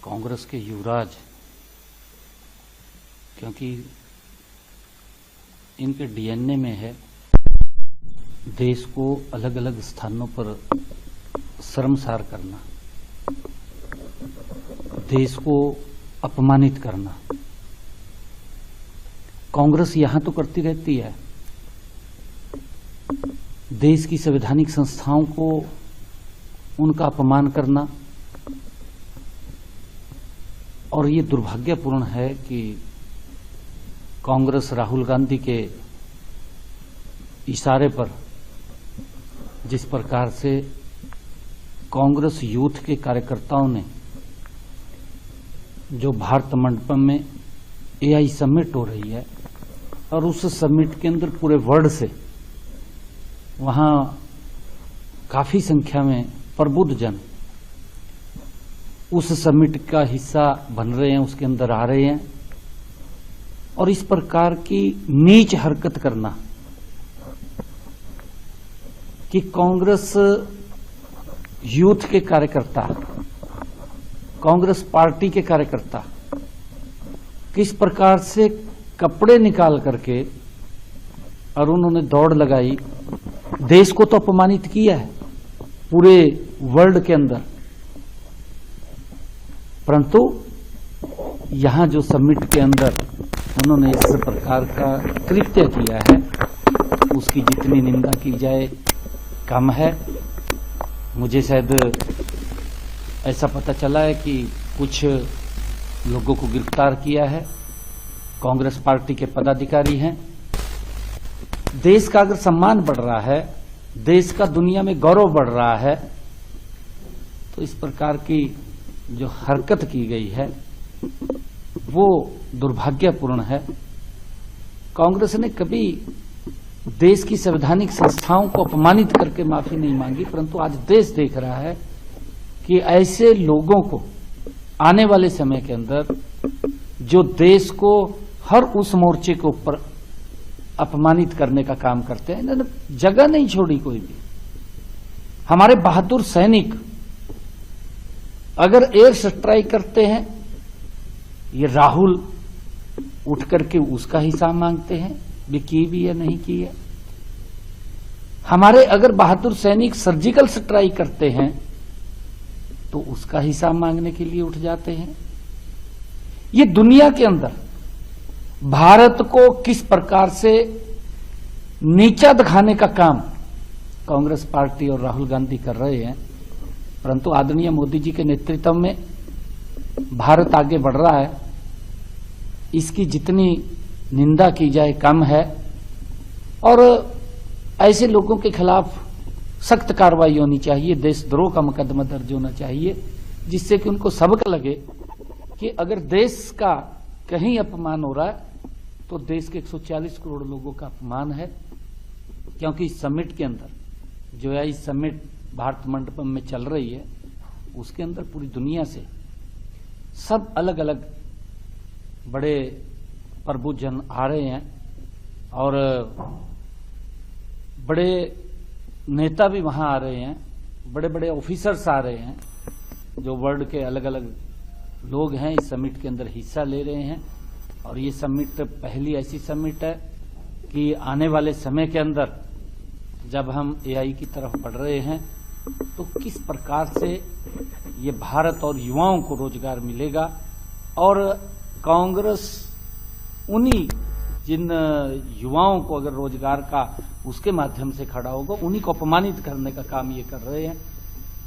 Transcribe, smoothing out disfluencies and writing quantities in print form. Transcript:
कांग्रेस के युवराज, क्योंकि इनके डीएनए में है देश को अलग अलग स्थानों पर शर्मसार करना, देश को अपमानित करना। कांग्रेस यहां तो करती रहती है, देश की संवैधानिक संस्थाओं को उनका अपमान करना। और ये दुर्भाग्यपूर्ण है कि कांग्रेस राहुल गांधी के इशारे पर जिस प्रकार से कांग्रेस यूथ के कार्यकर्ताओं ने जो भारत मंडपम में एआई समिट हो रही है और उस समिट के अंदर पूरे वर्ल्ड से वहां काफी संख्या में प्रबुद्ध जन उस समिट का हिस्सा बन रहे हैं, उसके अंदर आ रहे हैं। और इस प्रकार की नीच हरकत करना कि कांग्रेस यूथ के कार्यकर्ता, कांग्रेस पार्टी के कार्यकर्ता किस प्रकार से कपड़े निकाल करके और उन्होंने दौड़ लगाई, देश को तो अपमानित किया है पूरे वर्ल्ड के अंदर। परंतु यहां जो समिट के अंदर उन्होंने इस प्रकार का कृत्य किया है, उसकी जितनी निंदा की जाए कम है। मुझे शायद ऐसा पता चला है कि कुछ लोगों को गिरफ्तार किया है, कांग्रेस पार्टी के पदाधिकारी हैं। देश का अगर सम्मान बढ़ रहा है, देश का दुनिया में गौरव बढ़ रहा है, तो इस प्रकार की जो हरकत की गई है वो दुर्भाग्यपूर्ण है। कांग्रेस ने कभी देश की संवैधानिक संस्थाओं को अपमानित करके माफी नहीं मांगी, परंतु आज देश देख रहा है कि ऐसे लोगों को आने वाले समय के अंदर जो देश को हर उस मोर्चे के ऊपर अपमानित करने का काम करते हैं, इन्होंने जगह नहीं छोड़ी कोई भी। हमारे बहादुर सैनिक अगर एयर स्ट्राइक करते हैं, ये राहुल उठ करके उसका हिसाब मांगते हैं भी की भी या नहीं की है। हमारे अगर बहादुर सैनिक सर्जिकल स्ट्राइक करते हैं तो उसका हिसाब मांगने के लिए उठ जाते हैं। ये दुनिया के अंदर भारत को किस प्रकार से नीचा दिखाने का काम कांग्रेस पार्टी और राहुल गांधी कर रहे हैं, परंतु आदरणीय मोदी जी के नेतृत्व में भारत आगे बढ़ रहा है। इसकी जितनी निंदा की जाए कम है और ऐसे लोगों के खिलाफ सख्त कार्रवाई होनी चाहिए, देशद्रोह का मुकदमा दर्ज होना चाहिए, जिससे कि उनको सबक लगे कि अगर देश का कहीं अपमान हो रहा है तो देश के 140 करोड़ लोगों का अपमान है। क्योंकि इस समिट के अंदर जो है, इस समिट भारत मंडपम में चल रही है, उसके अंदर पूरी दुनिया से सब अलग अलग बड़े प्रबुद्ध जन आ रहे हैं और बड़े नेता भी वहां आ रहे हैं, बड़े बड़े ऑफिसर्स आ रहे हैं, जो वर्ल्ड के अलग अलग लोग हैं इस समिट के अंदर हिस्सा ले रहे हैं। और ये समिट पहली ऐसी समिट है कि आने वाले समय के अंदर जब हम एआई की तरफ बढ़ रहे हैं तो किस प्रकार से ये भारत और युवाओं को रोजगार मिलेगा। और कांग्रेस उन्हीं जिन युवाओं को अगर रोजगार का उसके माध्यम से खड़ा होगा, उन्हीं को अपमानित करने का काम ये कर रहे हैं।